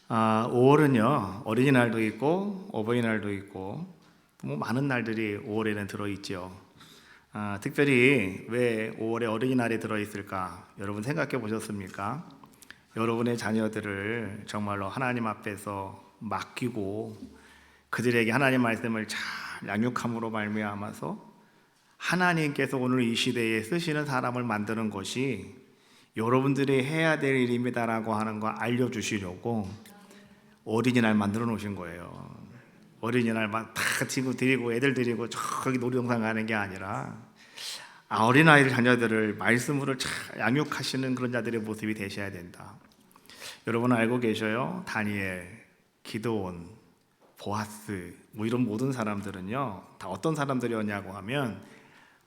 5월은요 어린이날도 있고 어버이날도 있고 뭐 많은 날들이 5월에는 들어있죠. 특별히 왜 5월에 어린이날이 들어있을까? 여러분 생각해 보셨습니까? 여러분의 자녀들을 정말로 하나님 앞에서 맡기고 그들에게 하나님 말씀을 잘 양육함으로 말미암아서 하나님께서 오늘 이 시대에 쓰시는 사람을 만드는 것이 여러분들이 해야 될 일입니다라고 하는 거 알려주시려고 어린이날 만들어 놓으신 거예요. 어린이날 막 다 친구 데리고 애들 데리고 저기 놀이동산 가는 게 아니라 어린아이들 자녀들을 말씀으로 잘 양육하시는 그런 자들의 모습이 되셔야 된다. 여러분 알고 계셔요? 다니엘, 기드온, 보아스 뭐 이런 모든 사람들은요 다 어떤 사람들이었냐고 하면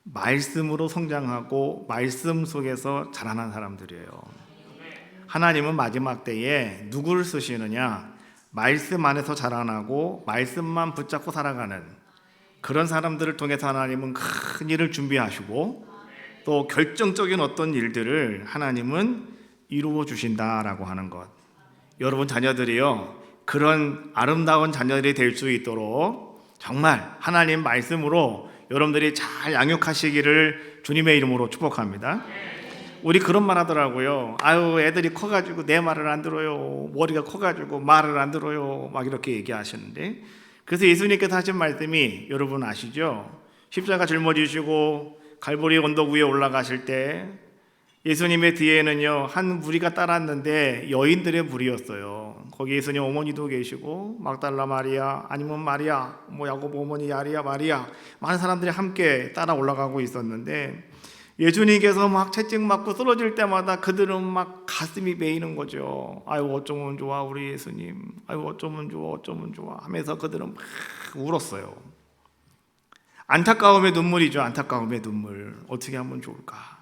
말씀으로 성장하고 말씀 속에서 자라난 사람들이에요. 하나님은 마지막 때에 누구를 쓰시느냐? 말씀 안에서 자라나고 말씀만 붙잡고 살아가는 그런 사람들을 통해서 하나님은 큰 일을 준비하시고 또 결정적인 어떤 일들을 하나님은 이루어 주신다라고 하는 것. 여러분 자녀들이요 그런 아름다운 자녀들이 될 수 있도록 정말 하나님 말씀으로 여러분들이 잘 양육하시기를 주님의 이름으로 축복합니다. 우리 그런 말 하더라고요. 아유 애들이 커가지고 내 말을 안 들어요. 머리가 커가지고 말을 안 들어요. 막 이렇게 얘기하시는데 그래서 예수님께서 하신 말씀이 여러분 아시죠? 십자가 짊어지시고 갈보리 언덕 위에 올라가실 때 예수님의 뒤에는요 한 무리가 따랐는데 여인들의 무리였어요. 거기 예수님 어머니도 계시고 막달라 마리아 아니면 마리아 뭐 야고보 어머니 야리아 마리아 많은 사람들이 함께 따라 올라가고 있었는데 예수님께서 막 채찍 맞고 쓰러질 때마다 그들은 막 가슴이 메이는 거죠. 아유 어쩌면 좋아 우리 예수님, 아유 어쩌면 좋아 어쩌면 좋아 하면서 그들은 막 울었어요. 안타까움의 눈물이죠. 안타까움의 눈물. 어떻게 하면 좋을까?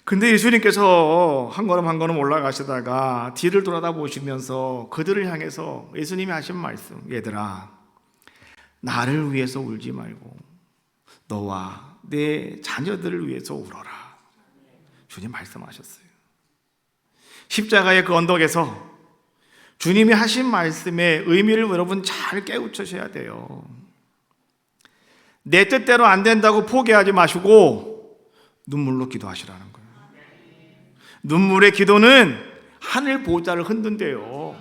근데 예수님께서 한 걸음 한 걸음 올라가시다가 뒤를 돌아다보시면서 그들을 향해서 예수님이 하신 말씀, 얘들아 나를 위해서 울지 말고 너와 내 자녀들을 위해서 울어라. 주님 말씀하셨어요. 십자가의 그 언덕에서 주님이 하신 말씀의 의미를 여러분 잘 깨우쳐셔야 돼요. 내 뜻대로 안 된다고 포기하지 마시고 눈물로 기도하시라는 거예요. 눈물의 기도는 하늘 보좌를 흔든대요.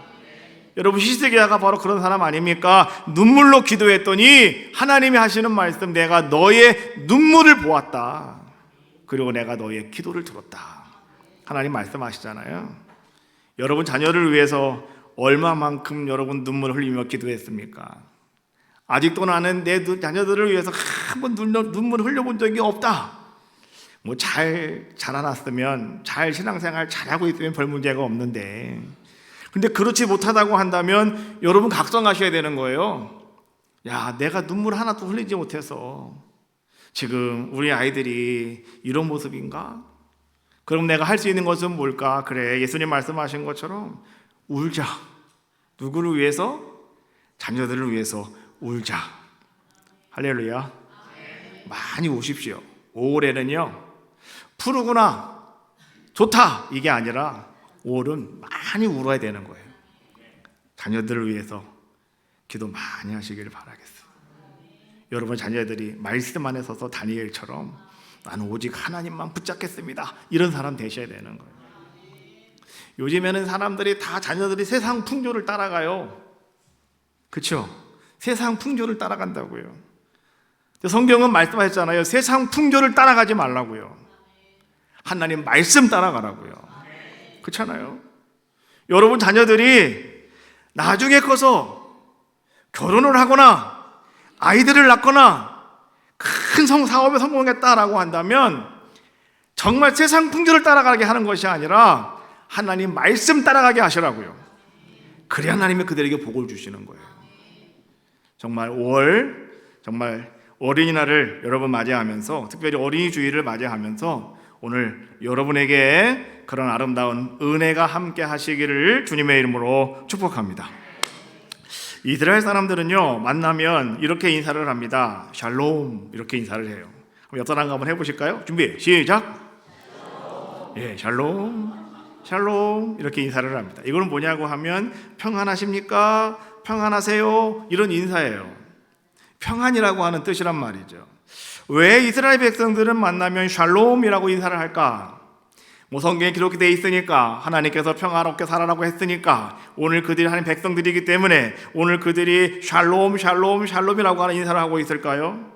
여러분 히스기야가 바로 그런 사람 아닙니까? 눈물로 기도했더니 하나님이 하시는 말씀, 내가 너의 눈물을 보았다. 그리고 내가 너의 기도를 들었다. 하나님 말씀하시잖아요. 여러분 자녀를 위해서 얼마만큼 여러분 눈물을 흘리며 기도했습니까? 아직도 나는 내 자녀들을 위해서 한 번 눈물을 흘려본 적이 없다. 뭐 잘 자라났으면 잘 신앙생활 잘하고 있으면 별 문제가 없는데 근데 그렇지 못하다고 한다면 여러분 각성하셔야 되는 거예요. 야 내가 눈물 하나도 흘리지 못해서 지금 우리 아이들이 이런 모습인가? 그럼 내가 할 수 있는 것은 뭘까? 그래 예수님 말씀하신 것처럼 울자. 누구를 위해서? 자녀들을 위해서 울자. 할렐루야. 많이 우십시오. 5월에는요 푸르구나 좋다 이게 아니라 5월은 많이 울어야 되는 거예요. 자녀들을 위해서 기도 많이 하시길 바라겠어요. 여러분 자녀들이 말씀 안에 서서 다니엘처럼 나는 오직 하나님만 붙잡겠습니다 이런 사람 되셔야 되는 거예요. 요즘에는 사람들이 다 자녀들이 세상 풍조를 따라가요. 그렇죠? 세상 풍조를 따라간다고요. 성경은 말씀하셨잖아요. 세상 풍조를 따라가지 말라고요. 하나님 말씀 따라가라고요. 그렇잖아요. 여러분 자녀들이 나중에 커서 결혼을 하거나 아이들을 낳거나 큰 사업에 성공했다라고 한다면 정말 세상 풍조를 따라가게 하는 것이 아니라 하나님 말씀 따라가게 하시라고요. 그래야 하나님이 그들에게 복을 주시는 거예요. 정말 5월 정말 어린이날을 여러분 맞이하면서 특별히 어린이 주일을 맞이하면서 오늘 여러분에게 그런 아름다운 은혜가 함께 하시기를 주님의 이름으로 축복합니다. 이스라엘 사람들은요 만나면 이렇게 인사를 합니다. 샬롬 이렇게 인사를 해요. 그럼 옆 사람 한번 해보실까요? 준비 시작. 예, 샬롬. 샬롬 이렇게 인사를 합니다. 이거는 뭐냐고 하면 평안하십니까? 평안하세요? 이런 인사예요. 평안이라고 하는 뜻이란 말이죠. 왜 이스라엘 백성들은 만나면 샬롬이라고 인사를 할까? 뭐 성경에 기록되어 있으니까, 하나님께서 평화롭게 살아라고 했으니까, 오늘 그들이 하나님 백성들이기 때문에 오늘 그들이 샬롬 샬롬 샬롬이라고 하는 인사를 하고 있을까요?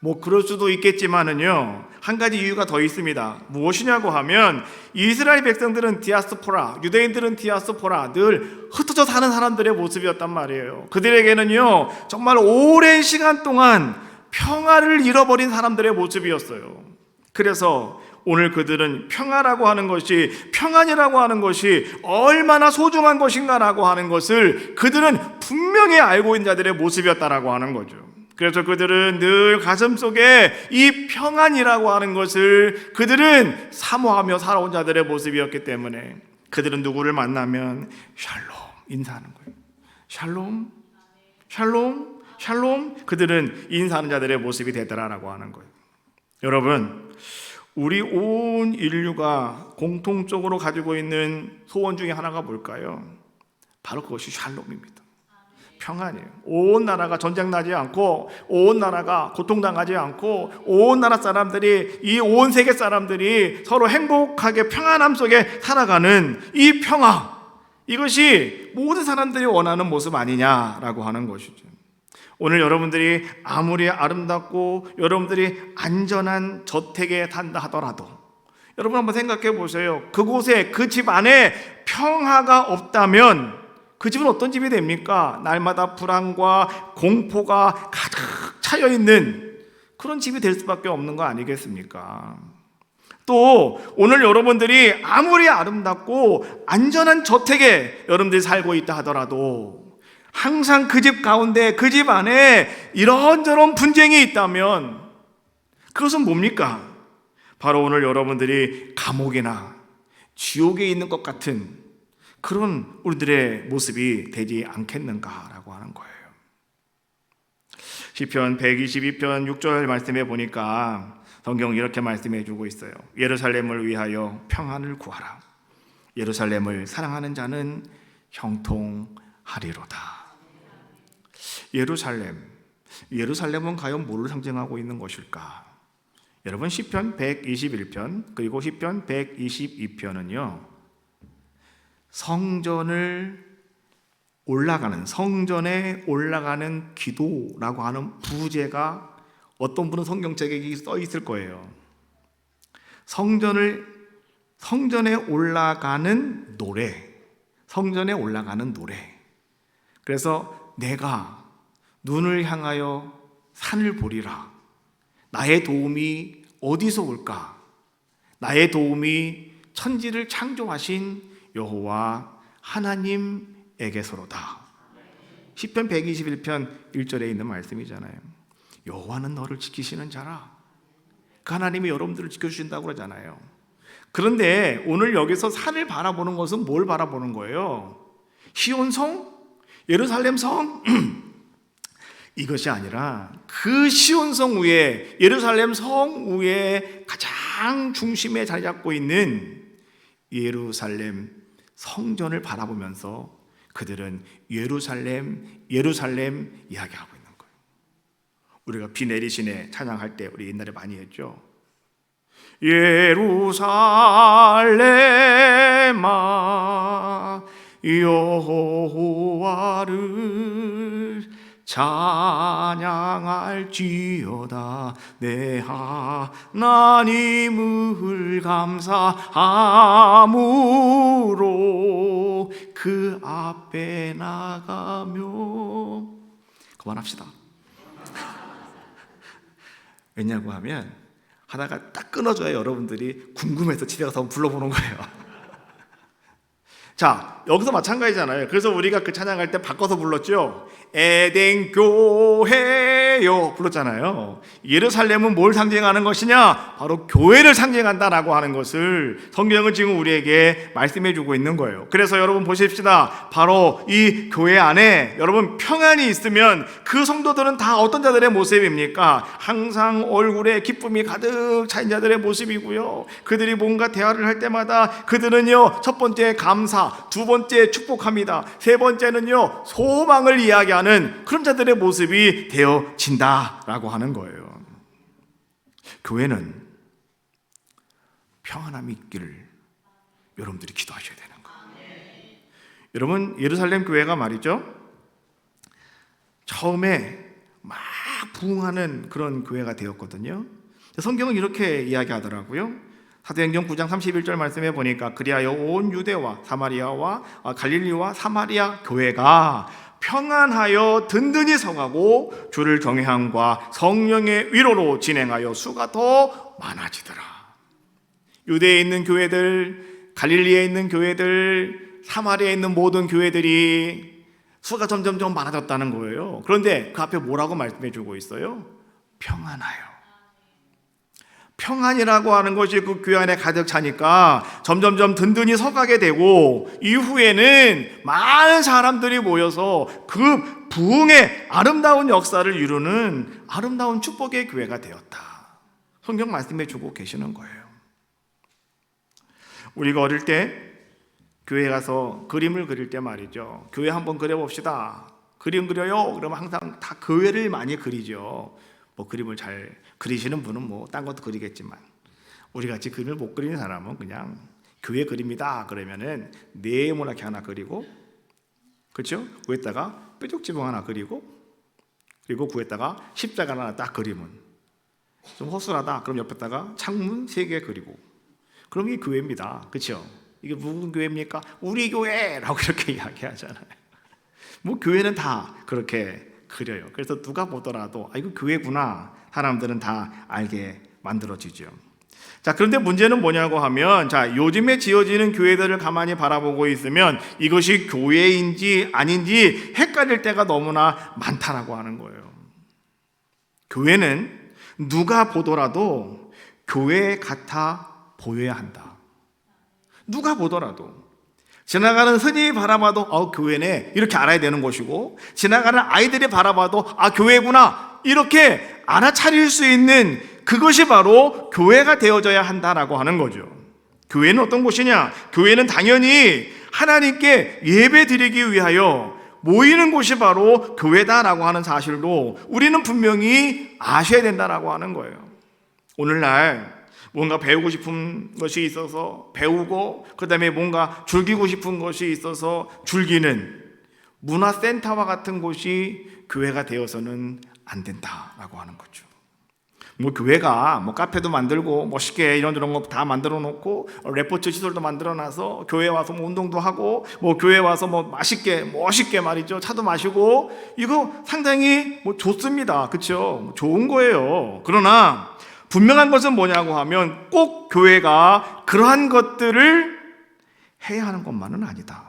뭐 그럴 수도 있겠지만은요, 한 가지 이유가 더 있습니다. 무엇이냐고 하면 이스라엘 백성들은 디아스포라, 유대인들은 디아스포라, 늘 흩어져 사는 사람들의 모습이었단 말이에요. 그들에게는요 정말 오랜 시간 동안 평화를 잃어버린 사람들의 모습이었어요. 그래서 오늘 그들은 평화라고 하는 것이, 평안이라고 하는 것이 얼마나 소중한 것인가라고 하는 것을 그들은 분명히 알고 있는 자들의 모습이었다라고 하는 거죠. 그래서 그들은 늘 가슴속에 이 평안이라고 하는 것을 그들은 사모하며 살아온 자들의 모습이었기 때문에 그들은 누구를 만나면 샬롬 인사하는 거예요. 샬롬, 샬롬, 샬롬. 그들은 인사하는 자들의 모습이 되더라라고 하는 거예요. 여러분, 우리 온 인류가 공통적으로 가지고 있는 소원 중에 하나가 뭘까요? 바로 그것이 샬롬입니다. 평안이에요. 온 나라가 전쟁 나지 않고, 온 나라가 고통당하지 않고, 온 나라 사람들이, 이 온 세계 사람들이 서로 행복하게 평안함 속에 살아가는 이 평화, 이것이 모든 사람들이 원하는 모습 아니냐라고 하는 것이죠. 오늘 여러분들이 아무리 아름답고 여러분들이 안전한 저택에 산다 하더라도 여러분 한번 생각해 보세요. 그곳에, 그 집 안에 평화가 없다면 그 집은 어떤 집이 됩니까? 날마다 불안과 공포가 가득 차여 있는 그런 집이 될 수밖에 없는 거 아니겠습니까? 또 오늘 여러분들이 아무리 아름답고 안전한 저택에 여러분들이 살고 있다 하더라도 항상 그 집 가운데, 그 집 안에 이런저런 분쟁이 있다면 그것은 뭡니까? 바로 오늘 여러분들이 감옥이나 지옥에 있는 것 같은 그런 우리들의 모습이 되지 않겠는가라고 하는 거예요. 시편 122편 6절 말씀해 보니까 성경 이렇게 말씀해 주고 있어요. 예루살렘을 위하여 평안을 구하라. 예루살렘을 사랑하는 자는 형통하리로다. 예루살렘은 과연 뭐를 상징하고 있는 것일까? 여러분, 시편 121편 그리고 시편 122편은요 성전에 올라가는 기도라고 하는 부제가 어떤 분은 성경책에 써 있을 거예요. 성전에 올라가는 노래, 성전에 올라가는 노래. 그래서 내가 눈을 향하여 산을 보리라. 나의 도움이 어디서 올까? 나의 도움이 천지를 창조하신 여호와 하나님에게서로다. 시편 121편 1절에 있는 말씀이잖아요. 여호와는 너를 지키시는 자라. 그 하나님이 여러분들을 지켜주신다고 그러잖아요. 그런데 오늘 여기서 산을 바라보는 것은 뭘 바라보는 거예요? 시온성? 예루살렘 성? 이것이 아니라 그 시온성 위에, 예루살렘 성 위에 가장 중심에 자리 잡고 있는 예루살렘 성전을 바라보면서 그들은 예루살렘 이야기하고 있는 거예요. 우리가 비 내리시네 찬양할 때 우리 옛날에 많이 했죠. 예루살렘아 여호와를 찬양할지어다. 내 하나님을 감사함으로 그 앞에 나가며. 그만합시다. 왜냐고 하면 하다가 딱 끊어줘야 여러분들이 궁금해서 집에 가서 한번 불러보는 거예요. 자, 여기서 마찬가지잖아요. 그래서 우리가 그 찬양할 때 바꿔서 불렀죠. 에덴 교회요 불렀잖아요. 예루살렘은 뭘 상징하는 것이냐? 바로 교회를 상징한다라고 하는 것을 성경은 지금 우리에게 말씀해 주고 있는 거예요. 그래서 여러분 보십시다. 바로 이 교회 안에 여러분 평안이 있으면 그 성도들은 다 어떤 자들의 모습입니까? 항상 얼굴에 기쁨이 가득 차인 자들의 모습이고요. 그들이 뭔가 대화를 할 때마다 그들은요, 첫 번째 감사, 두 번째 축복합니다. 세 번째는요, 소망을 이야기하는 그런 자들의 모습이 되어진다라고 하는 거예요. 교회는 평안함이 있기를 여러분들이 기도하셔야 되는 거예요. 여러분, 예루살렘 교회가 말이죠, 처음에 막 부흥하는 그런 교회가 되었거든요. 성경은 이렇게 이야기하더라고요. 사도행전 9장 31절 말씀해 보니까 그리하여 온 유대와 사마리아와 갈릴리와 사마리아 교회가 평안하여 든든히 서가고 주를 경외함과 성령의 위로로 진행하여 수가 더 많아지더라. 유대에 있는 교회들, 갈릴리에 있는 교회들, 사마리아에 있는 모든 교회들이 수가 점점 많아졌다는 거예요. 그런데 그 앞에 뭐라고 말씀해 주고 있어요? 평안하여. 평안이라고 하는 것이 그 교회 안에 가득 차니까 점점점 든든히 서가게 되고, 이후에는 많은 사람들이 모여서 그 부흥의 아름다운 역사를 이루는 아름다운 축복의 교회가 되었다. 성경 말씀해 주고 계시는 거예요. 우리가 어릴 때 교회 가서 그림을 그릴 때 말이죠, 교회 한번 그려봅시다. 그림 그려요. 그러면 항상 다 교회를 많이 그리죠. 뭐 그림을 잘 그리시는 분은 뭐 딴 것도 그리겠지만, 우리 같이 그림을 못 그리는 사람은 그냥 교회 그림이다 그러면은 네모나게 하나 그리고, 그렇죠? 위에다가 뾰족지붕 하나 그리고, 그리고 구에다가 십자가 하나 딱 그리면 좀 허술하다. 그럼 옆에다가 창문 3개 그리고, 그럼 이게 교회입니다. 그렇죠? 이게 무슨 교회입니까? 우리 교회라고 이렇게 이야기하잖아요. 뭐 교회는 다 그렇게 그려요. 그래서 누가 보더라도 이거 교회구나, 사람들은 다 알게 만들어지죠. 자, 그런데 문제는 뭐냐고 하면, 자, 요즘에 지어지는 교회들을 가만히 바라보고 있으면 이것이 교회인지 아닌지 헷갈릴 때가 너무나 많다라고 하는 거예요. 교회는 누가 보더라도 교회 같아 보여야 한다. 누가 보더라도, 지나가는 스님이 바라봐도 교회네 이렇게 알아야 되는 것이고, 지나가는 아이들이 바라봐도 교회구나 이렇게 알아차릴 수 있는 그것이 바로 교회가 되어져야 한다라고 하는 거죠. 교회는 어떤 곳이냐? 교회는 당연히 하나님께 예배 드리기 위하여 모이는 곳이 바로 교회다라고 하는 사실도 우리는 분명히 아셔야 된다라고 하는 거예요. 오늘날 뭔가 배우고 싶은 것이 있어서 배우고, 그 다음에 뭔가 즐기고 싶은 것이 있어서 즐기는 문화센터와 같은 곳이 교회가 되어서는 안 된다라고 하는 거죠. 뭐 교회가 뭐 카페도 만들고 멋있게 이런저런 거 다 만들어 놓고, 레포츠 시설도 만들어 놔서 교회 와서 뭐 운동도 하고, 뭐 교회 와서 뭐 맛있게 멋있게 말이죠, 차도 마시고, 이거 상당히 뭐 좋습니다. 그렇죠? 좋은 거예요. 그러나 분명한 것은 뭐냐고 하면, 꼭 교회가 그러한 것들을 해야 하는 것만은 아니다.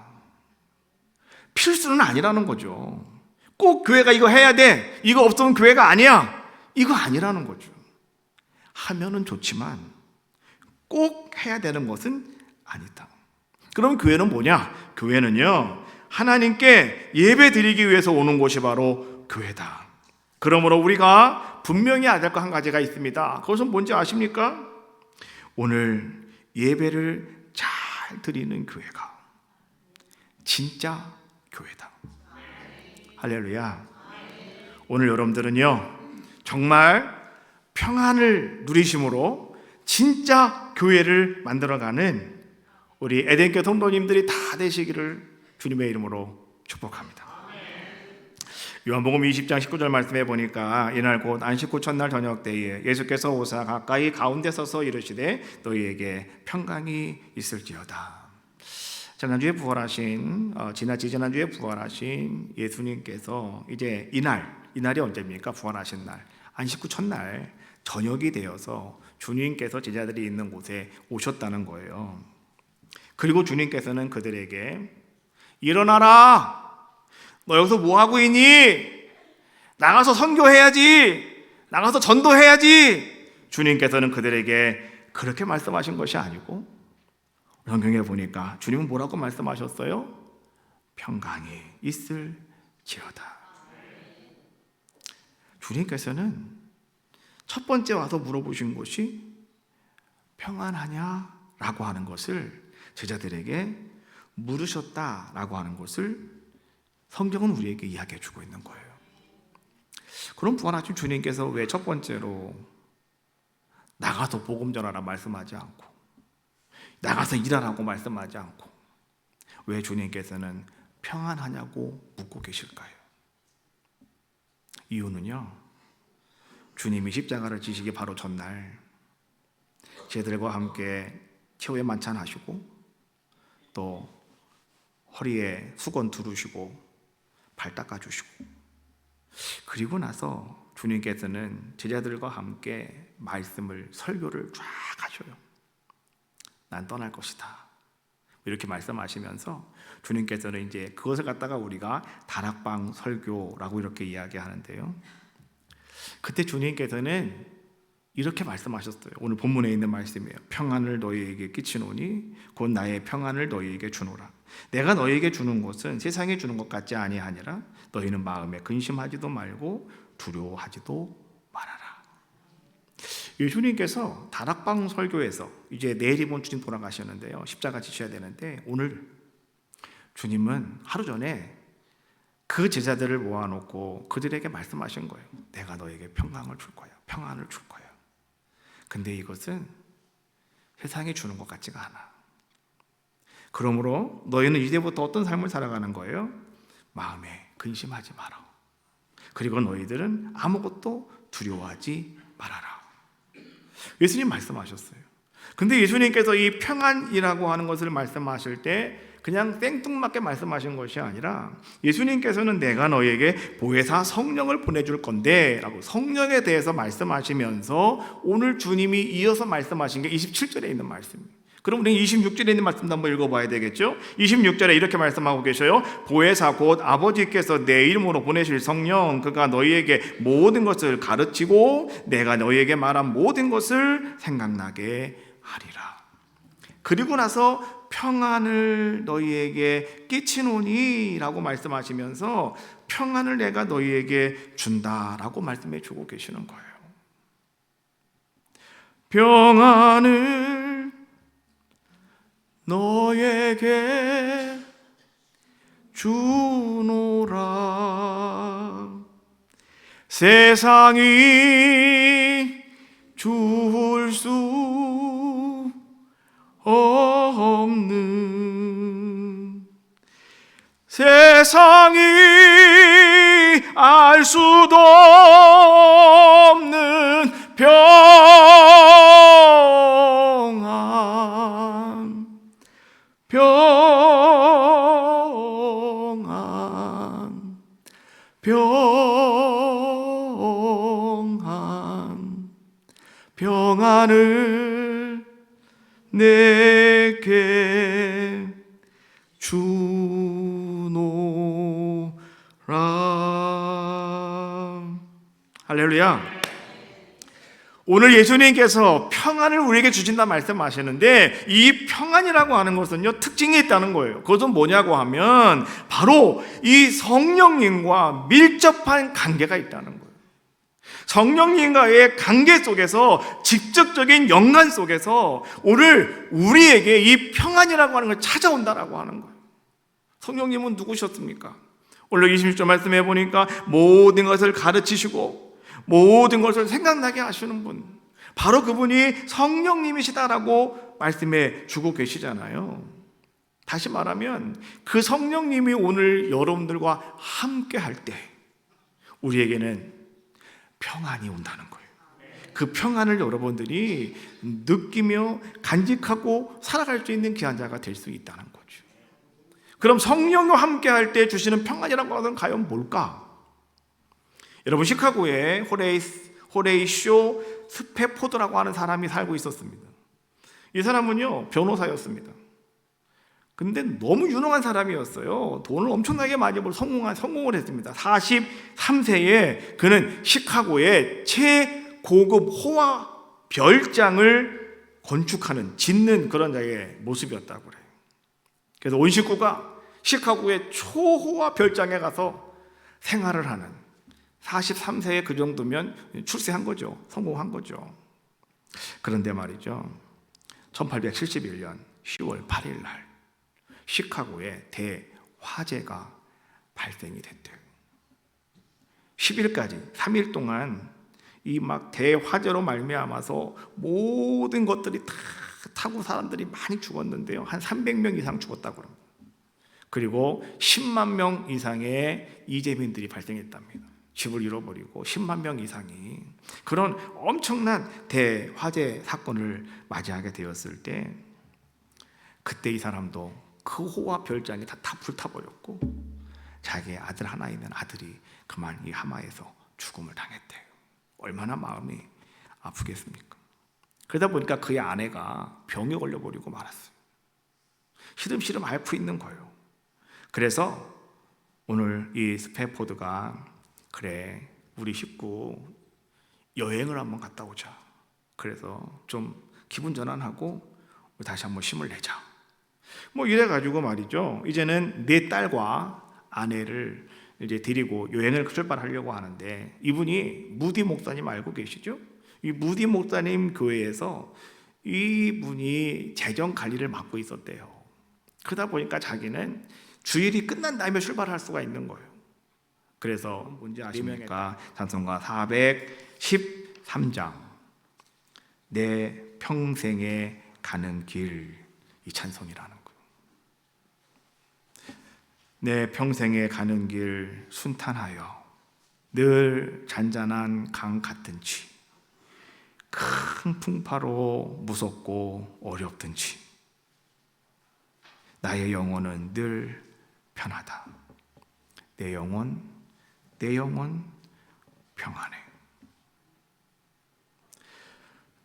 필수는 아니라는 거죠. 꼭 교회가 이거 해야 돼, 이거 없으면 교회가 아니야, 이거 아니라는 거죠. 하면은 좋지만 꼭 해야 되는 것은 아니다. 그럼 교회는 뭐냐? 교회는요, 하나님께 예배 드리기 위해서 오는 곳이 바로 교회다. 그러므로 우리가 분명히 알아야 될 거 한 가지가 있습니다. 그것은 뭔지 아십니까? 오늘 예배를 잘 드리는 교회가 진짜 교회다. 할렐루야. 오늘 여러분들은요, 정말 평안을 누리심으로 진짜 교회를 만들어가는 우리 에덴교 성도님들이 다 되시기를 주님의 이름으로 축복합니다. 요한복음 20장 19절 말씀해 보니까, 이날 곧 안식 후 첫날 저녁 때에 예수께서 오사 가까이 가운데 서서 이르시되 너희에게 평강이 있을지어다. 지난주에 부활하신 예수님께서 이제 이날이 언제입니까? 부활하신 날, 안식 후 첫날 저녁이 되어서 주님께서 제자들이 있는 곳에 오셨다는 거예요. 그리고 주님께서는 그들에게 일어나라, 너 여기서 뭐하고 있니? 나가서 선교해야지, 나가서 전도해야지. 주님께서는 그들에게 그렇게 말씀하신 것이 아니고 성경에 보니까 주님은 뭐라고 말씀하셨어요? 평강이 있을지어다. 주님께서는 첫 번째 와서 물어보신 것이 평안하냐? 라고 하는 것을 제자들에게 물으셨다라고 하는 것을 성경은 우리에게 이야기해 주고 있는 거예요. 그럼 부활하신 주님께서 왜 첫 번째로 나가서 복음 전하라 말씀하지 않고, 나가서 일하라고 말씀하지 않고, 왜 주님께서는 평안하냐고 묻고 계실까요? 이유는요, 주님이 십자가를 지시기 바로 전날 제자들과 함께 최후의 만찬하시고 또 허리에 수건 두르시고 발 닦아주시고, 그리고 나서 주님께서는 제자들과 함께 말씀을, 설교를 쫙 하셔요. 난 떠날 것이다, 이렇게 말씀하시면서 주님께서는 이제 그것을 갖다가 우리가 다락방 설교라고 이렇게 이야기하는데요, 그때 주님께서는 이렇게 말씀하셨어요. 오늘 본문에 있는 말씀이에요. 평안을 너희에게 끼치노니 곧 나의 평안을 너희에게 주노라. 내가 너희에게 주는 것은 세상에 주는 것 같지 아니하니라. 너희는 마음에 근심하지도 말고 두려워하지도 말아라. 예수님께서 다락방 설교에서 이제 내일이면 주님 돌아가셨는데요, 십자가 지셔야 되는데, 오늘 주님은 하루 전에 그 제자들을 모아놓고 그들에게 말씀하신 거예요. 내가 너에게 평강을 줄 거야, 평안을 줄 거야. 근데 이것은 세상이 주는 것 같지가 않아. 그러므로 너희는 이제부터 어떤 삶을 살아가는 거예요? 마음에 근심하지 마라. 그리고 너희들은 아무것도 두려워하지 말아라. 예수님 말씀하셨어요. 근데 예수님께서 이 평안이라고 하는 것을 말씀하실 때 그냥 생뚱맞게 말씀하신 것이 아니라, 예수님께서는 내가 너에게 보혜사 성령을 보내줄 건데 라고 성령에 대해서 말씀하시면서 오늘 주님이 이어서 말씀하신 게 27절에 있는 말씀이에요. 그럼 우리 26절에 있는 말씀도 한번 읽어봐야 되겠죠? 26절에 이렇게 말씀하고 계셔요. 보혜사 곧 아버지께서 내 이름으로 보내실 성령, 그가 너희에게 모든 것을 가르치고 내가 너희에게 말한 모든 것을 생각나게 하리라. 그리고 나서 평안을 너희에게 끼치노니 라고 말씀하시면서 평안을 내가 너희에게 준다라고 말씀해 주고 계시는 거예요. 평안을 너에게 주노라. 세상이 줄 수 없는, 세상이 알 수도 없는 평안, 평안, 평안, 평안을 내게 주노라. 할렐루야. 오늘 예수님께서 평안을 우리에게 주신다 말씀하시는데, 이 평안이라고 하는 것은요, 특징이 있다는 거예요. 그것은 뭐냐고 하면 바로 이 성령님과 밀접한 관계가 있다는 거예요. 성령님과의 관계 속에서, 직접적인 연관 속에서 오늘 우리에게 이 평안이라고 하는 걸 찾아온다라고 하는 거예요. 성령님은 누구셨습니까? 오늘 26절 말씀해 보니까 모든 것을 가르치시고 모든 것을 생각나게 하시는 분, 바로 그분이 성령님이시다라고 말씀해 주고 계시잖아요. 다시 말하면 그 성령님이 오늘 여러분들과 함께 할 때 우리에게는 평안이 온다는 거예요. 그 평안을 여러분들이 느끼며 간직하고 살아갈 수 있는 귀한 자가 될 수 있다는 거죠. 그럼 성령과 함께 할 때 주시는 평안이라고 하는 과연 뭘까? 여러분, 시카고에 호레이쇼 스페포드라고 하는 사람이 살고 있었습니다. 이 사람은요, 변호사였습니다. 근데 너무 유능한 사람이었어요. 돈을 엄청나게 많이 벌 성공을 했습니다. 43세에 그는 시카고의 최고급 호화 별장을 짓는 그런 자의 모습이었다고 그래요. 그래서 온 식구가 시카고의 초호화 별장에 가서 생활을 하는, 43세에 그 정도면 출세한 거죠. 성공한 거죠. 그런데 말이죠, 1871년 10월 8일 날 시카고에 대화재가 발생이 됐대요. 10일까지 3일 동안 이 막 대화재로 말미암아서 모든 것들이 다 타고 사람들이 많이 죽었는데요, 한 300명 이상 죽었다고 합니다. 그리고 10만 명 이상의 이재민들이 발생했답니다. 집을 잃어버리고 10만 명 이상이 그런 엄청난 대화재 사건을 맞이하게 되었을 때, 그때 이 사람도 그 호화 별장이 다 불타버렸고 자기의 아들 하나 있는 아들이 그만 이 하마에서 죽음을 당했대요. 얼마나 마음이 아프겠습니까? 그러다 보니까 그의 아내가 병에 걸려버리고 말았어요. 시름시름 앓고 있는 거예요. 그래서 오늘 이 스패포드가, 그래 우리 식구 여행을 한번 갔다 오자. 그래서 좀 기분 전환하고 다시 한번 힘을 내자. 뭐 이래가지고 말이죠, 이제는 내 딸과 아내를 이제 데리고 여행을 출발하려고 하는데, 이분이 무디 목사님 알고 계시죠? 이 무디 목사님 교회에서 이분이 재정 관리를 맡고 있었대요. 그러다 보니까 자기는 주일이 끝난 다음에 출발할 수가 있는 거예요. 그래서 뭔지 아십니까? 찬송가 413장 내 평생에 가는 길, 이 찬송이라는 거예요. 내 평생에 가는 길 순탄하여 늘 잔잔한 강 같든지, 큰 풍파로 무섭고 어렵든지 나의 영혼은 늘 편하다. 내 영혼 평안해.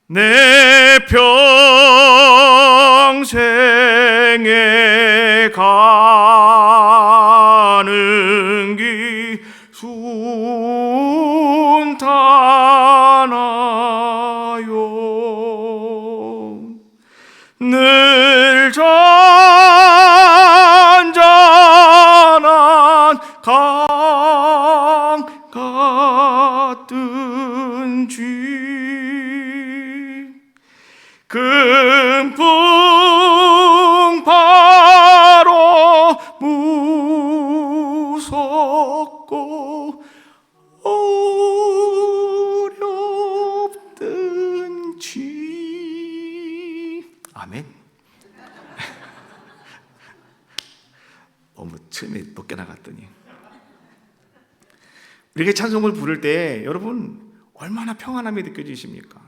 내 평생에 가는 길 순탄하여 늘 잔잔한 강 같든지 큰 풍파로 무섭고 어렵든지. 아멘. 너무 처음에 높게 나갔더니. 이렇게 찬송을 부를 때 여러분 얼마나 평안함이 느껴지십니까?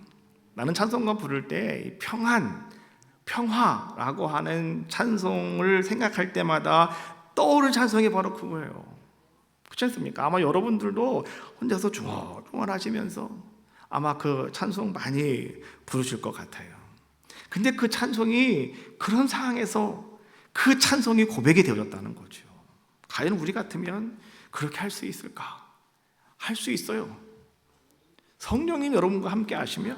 나는 찬송가 부를 때 평화라고 하는 찬송을 생각할 때마다 떠오르는 찬송이 바로 그거예요. 그렇지 않습니까? 아마 여러분들도 혼자서 조용조용 하시면서 아마 그 찬송 많이 부르실 것 같아요. 근데 그 찬송이 그런 상황에서 그 찬송이 고백이 되어졌다는 거죠. 과연 우리 같으면 그렇게 할 수 있을까? 할 수 있어요. 성령님 여러분과 함께 하시면,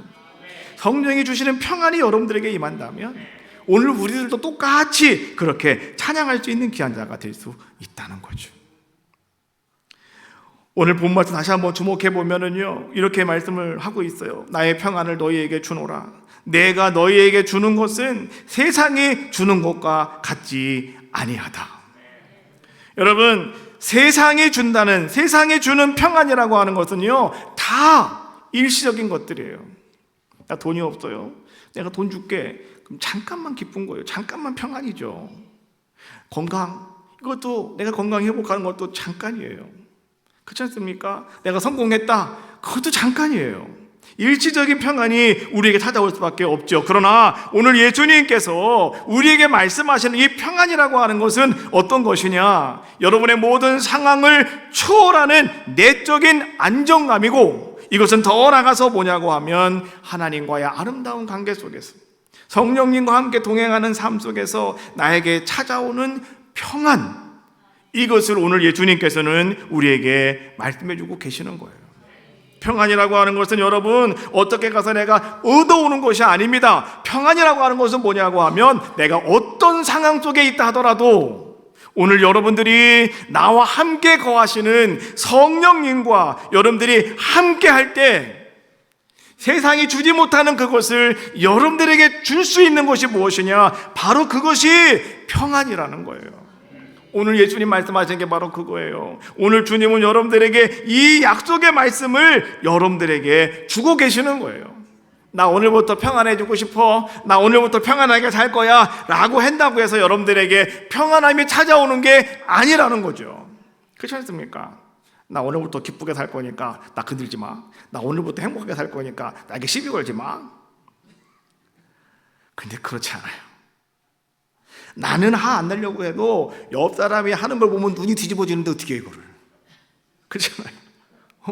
성령이 주시는 평안이 여러분들에게 임한다면 오늘 우리들도 똑같이 그렇게 찬양할 수 있는 귀한 자가 될 수 있다는 거죠. 오늘 본 말씀 다시 한번 주목해 보면은요, 이렇게 말씀을 하고 있어요. 나의 평안을 너희에게 주노라. 내가 너희에게 주는 것은 세상이 주는 것과 같지 아니하다. 여러분, 세상이 주는 평안이라고 하는 것은요, 다 일시적인 것들이에요. 나 돈이 없어요. 내가 돈 줄게. 그럼 잠깐만 기쁜 거예요. 잠깐만 평안이죠. 건강, 이것도 내가 건강 회복하는 것도 잠깐이에요. 그렇지 않습니까? 내가 성공했다. 그것도 잠깐이에요. 일시적인 평안이 우리에게 찾아올 수밖에 없죠. 그러나 오늘 예수님께서 우리에게 말씀하시는 이 평안이라고 하는 것은 어떤 것이냐? 여러분의 모든 상황을 초월하는 내적인 안정감이고, 이것은 더 나아가서 뭐냐고 하면 하나님과의 아름다운 관계 속에서 성령님과 함께 동행하는 삶 속에서 나에게 찾아오는 평안, 이것을 오늘 예수님께서는 우리에게 말씀해 주고 계시는 거예요. 평안이라고 하는 것은 여러분 어떻게 가서 내가 얻어오는 것이 아닙니다. 평안이라고 하는 것은 뭐냐고 하면 내가 어떤 상황 속에 있다 하더라도 오늘 여러분들이 나와 함께 거하시는 성령님과 여러분들이 함께 할 때 세상이 주지 못하는 그것을 여러분들에게 줄 수 있는 것이 무엇이냐? 바로 그것이 평안이라는 거예요. 오늘 예수님 말씀하신 게 바로 그거예요. 오늘 주님은 여러분들에게 이 약속의 말씀을 여러분들에게 주고 계시는 거예요. 나 오늘부터 평안해지고 싶어, 나 오늘부터 평안하게 살 거야 라고 한다고 해서 여러분들에게 평안함이 찾아오는 게 아니라는 거죠. 그렇지 않습니까? 나 오늘부터 기쁘게 살 거니까 나 건들지 마. 나 오늘부터 행복하게 살 거니까 나에게 시비 걸지 마. 근데 그렇지 않아요. 나는 화 안 내려고 해도 옆 사람이 하는 걸 보면 눈이 뒤집어지는데 어떻게 해 이거를. 그렇잖아요.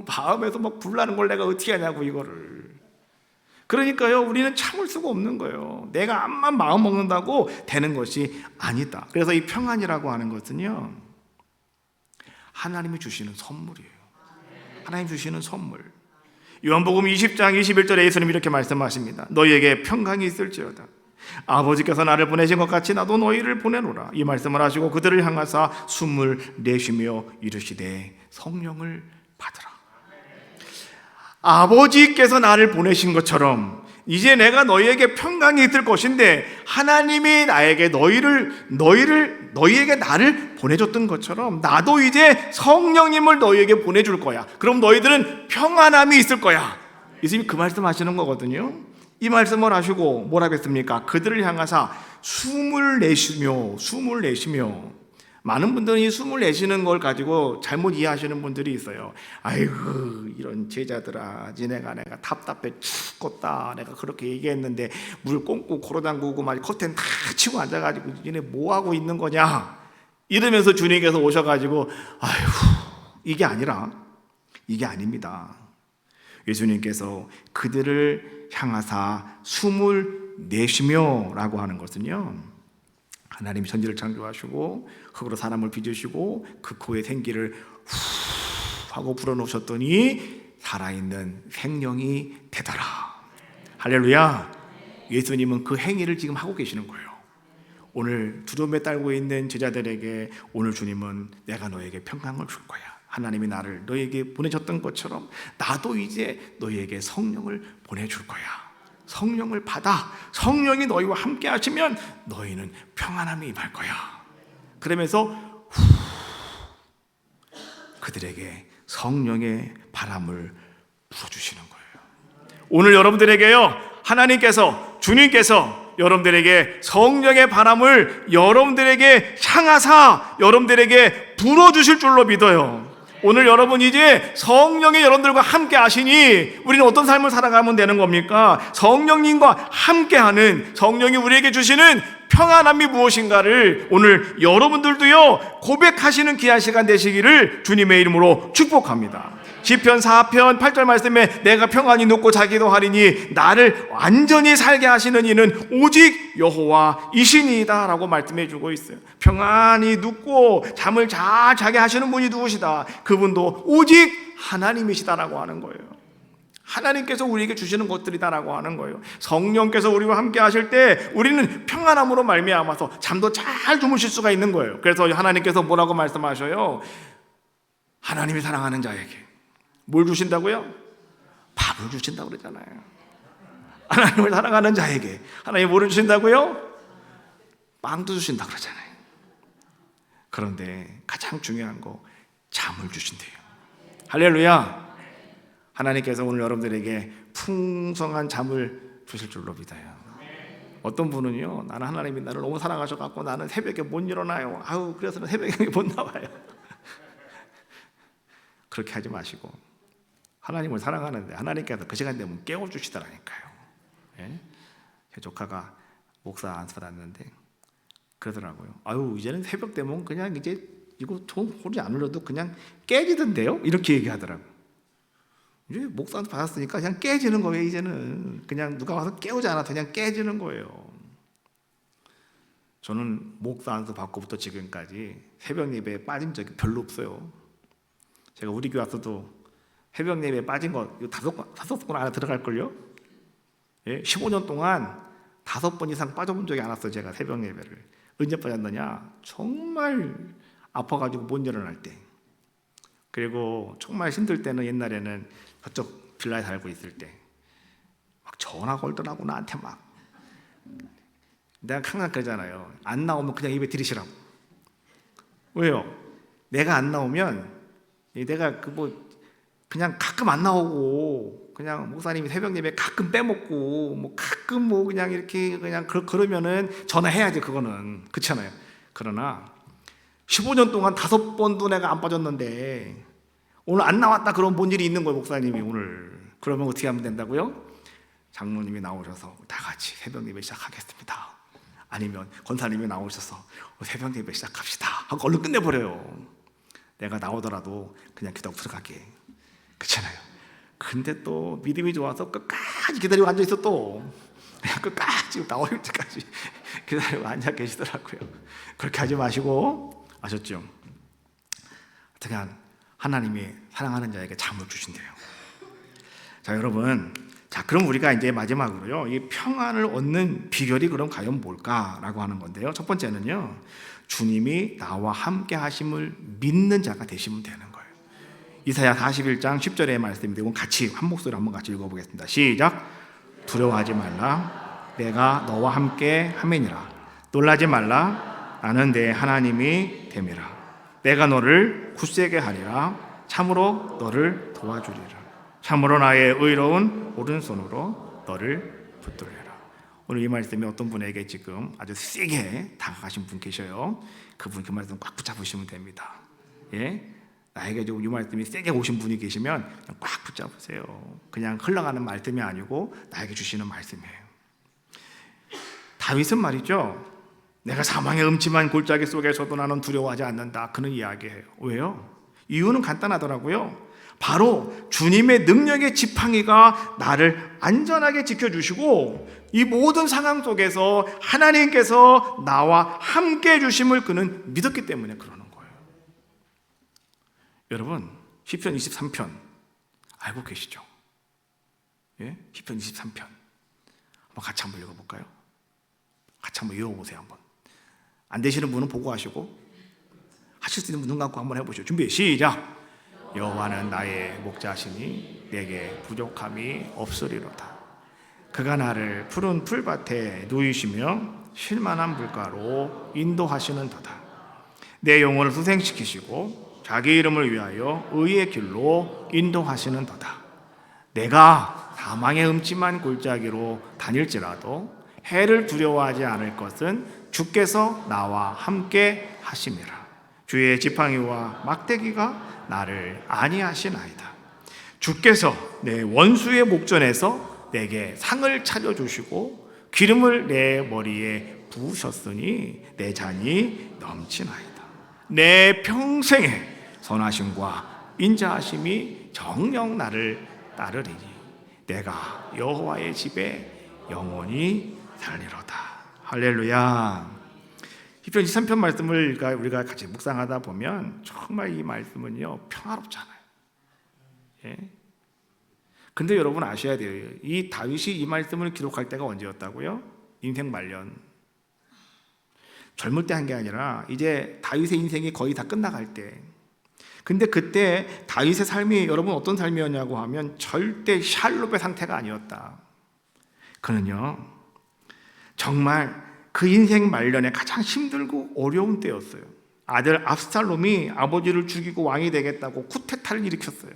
마음에서 막 불나는 걸 내가 어떻게 하냐고 이거를. 그러니까요 우리는 참을 수가 없는 거예요. 내가 암만 마음 먹는다고 되는 것이 아니다. 그래서 이 평안이라고 하는 것은요 하나님이 주시는 선물이에요. 하나님 주시는 선물. 요한복음 20장 21절에 예수님이 이렇게 말씀하십니다. 너희에게 평강이 있을지어다. 아버지께서 나를 보내신 것 같이 나도 너희를 보내노라. 이 말씀을 하시고 그들을 향하사 숨을 내쉬며 이르시되 성령을 받으라. 아버지께서 나를 보내신 것처럼 이제 내가 너희에게 평강이 있을 것인데 하나님이 나에게 너희에게 나를 보내줬던 것처럼 나도 이제 성령님을 너희에게 보내줄 거야. 그럼 너희들은 평안함이 있을 거야. 예수님이 그 말씀하시는 거거든요. 이 말씀을 하시고 뭐라고 했습니까? 그들을 향하사 숨을 내쉬며 많은 분들은 이 숨을 내쉬는 걸 가지고 잘못 이해하시는 분들이 있어요. 아이고 이런 제자들아 내가 답답해 죽겠다. 내가 그렇게 얘기했는데 물 꽁꽁 걸어담그고 막 커튼 다 치고 앉아가지고 얘네 뭐하고 있는 거냐 이러면서 주님께서 오셔가지고 아이고 이게 아닙니다. 예수님께서 그들을 향하사 숨을 내쉬며 라고 하는 것은요 하나님이 천지를 창조하시고 흙으로 사람을 빚으시고 그 코에 생기를 후 하고 불어넣으셨더니 살아있는 생명이 되더라. 할렐루야. 예수님은 그 행위를 지금 하고 계시는 거예요. 오늘 두려움에 떨고 있는 제자들에게 오늘 주님은 내가 너에게 평강을 줄 거야. 하나님이 나를 너에게 보내셨던 것처럼 나도 이제 너에게 성령을 보내줄 거야. 성령을 받아. 성령이 너희와 함께 하시면 너희는 평안함이 임할 거야. 그러면서 그들에게 성령의 바람을 불어주시는 거예요. 오늘 여러분들에게요 하나님께서 주님께서 여러분들에게 성령의 바람을 여러분들에게 향하사 여러분들에게 불어주실 줄로 믿어요. 오늘 여러분 이제 성령이 여러분들과 함께 하시니 우리는 어떤 삶을 살아가면 되는 겁니까? 성령님과 함께하는 성령이 우리에게 주시는 평안함이 무엇인가를 오늘 여러분들도요 고백하시는 귀한 시간 되시기를 주님의 이름으로 축복합니다. 시편 4편 8절 말씀에 내가 평안히 눕고 자기도 하리니 나를 완전히 살게 하시는 이는 오직 여호와이시니이다 라고 말씀해 주고 있어요. 평안히 눕고 잠을 잘 자게 하시는 분이 누구시다? 그분도 오직 하나님이시다라고 하는 거예요. 하나님께서 우리에게 주시는 것들이다라고 하는 거예요. 성령께서 우리와 함께 하실 때 우리는 평안함으로 말미암아서 잠도 잘 주무실 수가 있는 거예요. 그래서 하나님께서 뭐라고 말씀하셔요? 하나님이 사랑하는 자에게 뭘 주신다고요? 밥을 주신다고 그러잖아요. 하나님을 사랑하는 자에게 하나님이 뭐를 주신다고요? 빵도 주신다고 그러잖아요. 그런데 가장 중요한 거 잠을 주신대요. 할렐루야. 하나님께서 오늘 여러분들에게 풍성한 잠을 주실 줄로 믿어요. 어떤 분은요 나는 하나님이 나를 너무 사랑하셔서 나는 새벽에 못 일어나요. 그래서 새벽에 못 나와요. 그렇게 하지 마시고 하나님을 사랑하는데 하나님께서 그 시간 되면 깨워주시더라니까요. 예? 제 조카가 목사 안수 받았는데 그러더라고요. 이제는 새벽 되면 그냥 이제 이거 소리 안 울려도 그냥 깨지던데요? 이렇게 얘기하더라고요. 이제 목사한테 받았으니까 그냥 깨지는 거예요. 이제는 그냥 누가 와서 깨우지 않아도 그냥 깨지는 거예요. 저는 목사 안수 받고부터 지금까지 새벽 예배에 빠진 적이 별로 없어요. 제가 우리 교회 와서도 새벽 예배에 빠진 거 다섯 번 안에 들어갈걸요? 예? 15년 동안 5번 이상 빠져본 적이 안 왔어요. 제가 새벽 예배를. 언제 빠졌느냐? 정말 아파가지고 못 일어날 때. 그리고 정말 힘들 때는 옛날에는 저쪽 빌라에 살고 있을 때 막 전화 걸더라고 나한테 막. 내가 항상 그러잖아요. 안 나오면 그냥 입에 들이시라고. 왜요? 내가 안 나오면 내가 그냥 가끔 안 나오고 그냥 목사님이 새벽 예배 가끔 빼먹고 뭐 가끔 뭐 그냥 이렇게 그냥 그러면은 전화해야지. 그거는 그렇잖아요. 그러나 15년 동안 5번도 내가 안 빠졌는데 오늘 안 나왔다 그러면 뭔 일이 있는 거예요. 목사님이 오늘. 그러면 어떻게 하면 된다고요? 장로님이 나오셔서 다 같이 새벽 예배 시작하겠습니다. 아니면 권사님이 나오셔서 새벽 예배 시작합시다 하고 얼른 끝내버려요. 내가 나오더라도 그냥 기도하고 들어갈게. 그렇잖아요. 근데 또 믿음이 좋아서 끝까지 기다리고 앉아있어. 또 그냥 끝까지 나올 때까지 기다리고 앉아 계시더라고요. 그렇게 하지 마시고, 아셨죠? 어떻게 하나님이 사랑하는 자에게 잠을 주신대요. 자, 여러분, 그럼 우리가 이제 마지막으로요, 이 평안을 얻는 비결이 그럼 과연 뭘까라고 하는 건데요. 첫 번째는요, 주님이 나와 함께 하심을 믿는 자가 되시면 되는 거예요. 이사야 41장 10절의 말씀인데 이건 같이 한 목소리로 한번 같이 읽어보겠습니다. 시작. 두려워하지 말라. 내가 너와 함께 함이니라. 놀라지 말라. 나는 내 하나님이 됨이라. 내가 너를 굳세게 하리라. 참으로 너를 도와주리라. 참으로 나의 의로운 오른손으로 너를 붙들리라. 오늘 이 말씀이 어떤 분에게 지금 아주 세게 다가가신 분 계셔요. 그분 그 말씀 꽉 붙잡으시면 됩니다. 예? 나에게 좀 이 말씀이 세게 오신 분이 계시면 그냥 꽉 붙잡으세요. 그냥 흘러가는 말씀이 아니고 나에게 주시는 말씀이에요. 다윗은 말이죠, 내가 사망의 음침한 골짜기 속에서도 나는 두려워하지 않는다. 그는 이야기해요. 왜요? 이유는 간단하더라고요. 바로 주님의 능력의 지팡이가 나를 안전하게 지켜주시고 이 모든 상황 속에서 하나님께서 나와 함께 해주심을 그는 믿었기 때문에 그러는 거예요. 여러분, 시편 23편 알고 계시죠? 예? 시편 23편 같이 한번 읽어볼까요? 같이 한번 읽어보세요. 한번. 안 되시는 분은 보고 하시고, 하실 수 있는 분 눈 감고 한번 해보시죠. 준비 시작. 여호와는 나의 목자시니 내게 부족함이 없으리로다. 그가 나를 푸른 풀밭에 누이시며 쉴만한 물가로 인도하시는도다. 내 영혼을 수생시키시고 자기 이름을 위하여 의의 길로 인도하시는도다. 내가 사망의 음침한 골짜기로 다닐지라도 해를 두려워하지 않을 것은 주께서 나와 함께 하심이라. 주의 지팡이와 막대기가 나를 안위하시나이다. 주께서 내 원수의 목전에서 내게 상을 차려주시고 기름을 내 머리에 부으셨으니 내 잔이 넘치나이다. 내 평생에 선하심과 인자하심이 정녕 나를 따르리니 내가 여호와의 집에 영원히 살리로다. 할렐루야. 시편 23편 말씀을 우리가 같이 묵상하다 보면 정말 이 말씀은요 평화롭잖아요. 예? 근데 여러분 아셔야 돼요. 이 다윗이 이 말씀을 기록할 때가 언제였다고요? 인생 말년. 젊을 때 한 게 아니라 이제 다윗의 인생이 거의 다 끝나갈 때. 근데 그때 다윗의 삶이 여러분 어떤 삶이었냐고 하면 절대 샬롯의 상태가 아니었다. 그는요 정말 그 인생 말년에 가장 힘들고 어려운 때였어요. 아들 압살롬이 아버지를 죽이고 왕이 되겠다고 쿠데타를 일으켰어요.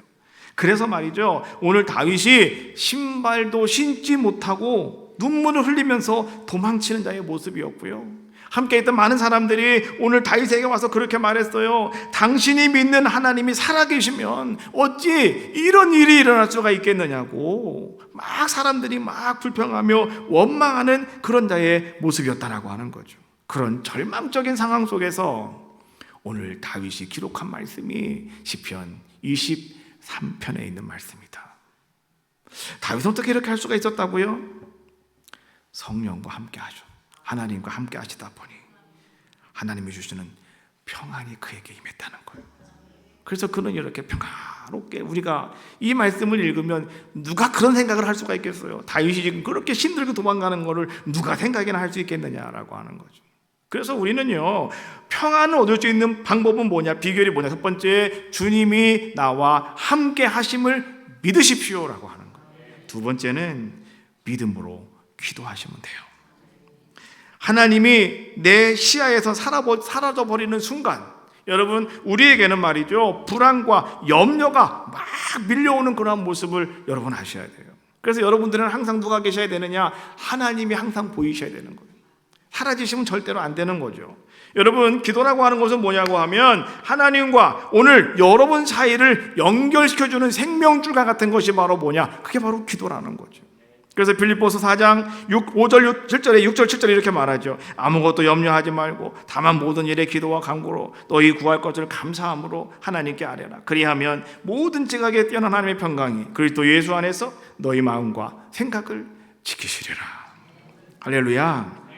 그래서 말이죠, 오늘 다윗이 신발도 신지 못하고 눈물을 흘리면서 도망치는 자의 모습이었고요. 함께 있던 많은 사람들이 오늘 다윗에게 와서 그렇게 말했어요. 당신이 믿는 하나님이 살아계시면 어찌 이런 일이 일어날 수가 있겠느냐고 막 사람들이 막 불평하며 원망하는 그런 자의 모습이었다라고 하는 거죠. 그런 절망적인 상황 속에서 오늘 다윗이 기록한 말씀이 시편 23편에 있는 말씀이다. 다윗은 어떻게 이렇게 할 수가 있었다고요? 성령과 함께 하죠. 하나님과 함께 하시다 보니 하나님이 주시는 평안이 그에게 임했다는 거예요. 그래서 그는 이렇게 평화롭게, 우리가 이 말씀을 읽으면 누가 그런 생각을 할 수가 있겠어요? 다윗이 지금 그렇게 힘들게 도망가는 거를 누가 생각이나 할 수 있겠느냐라고 하는 거죠. 그래서 우리는요, 평안을 얻을 수 있는 방법은 뭐냐? 비결이 뭐냐? 첫 번째, 주님이 나와 함께 하심을 믿으십시오라고 하는 거예요. 두 번째는 믿음으로 기도하시면 돼요. 하나님이 내 시야에서 사라져버리는 순간, 여러분, 우리에게는 말이죠, 불안과 염려가 막 밀려오는 그런 모습을 여러분 아셔야 돼요. 그래서 여러분들은 항상 누가 계셔야 되느냐? 하나님이 항상 보이셔야 되는 거예요. 사라지시면 절대로 안 되는 거죠. 여러분, 기도라고 하는 것은 뭐냐고 하면 하나님과 오늘 여러분 사이를 연결시켜주는 생명줄과 같은 것이 바로 뭐냐? 그게 바로 기도라는 거죠. 그래서 빌립보서 4장 5절 7절에 6절 7절에 이렇게 말하죠. 아무것도 염려하지 말고 다만 모든 일에 기도와 간구로 너희 구할 것을 감사함으로 하나님께 아뢰라. 그리하면 모든 지각에 뛰어난 하나님의 평강이 그리스도 예수 안에서 너희 마음과 생각을 지키시리라. 할렐루야.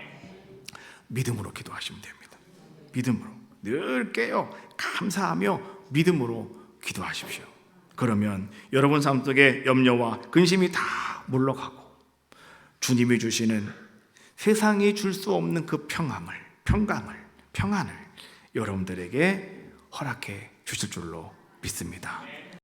믿음으로 기도하시면 됩니다. 믿음으로 늘 깨어 감사하며 믿음으로 기도하십시오. 그러면 여러분 삶 속에 염려와 근심이 다 물러가고 주님이 주시는 세상이 줄 수 없는 그 평안을 여러분들에게 허락해 주실 줄로 믿습니다.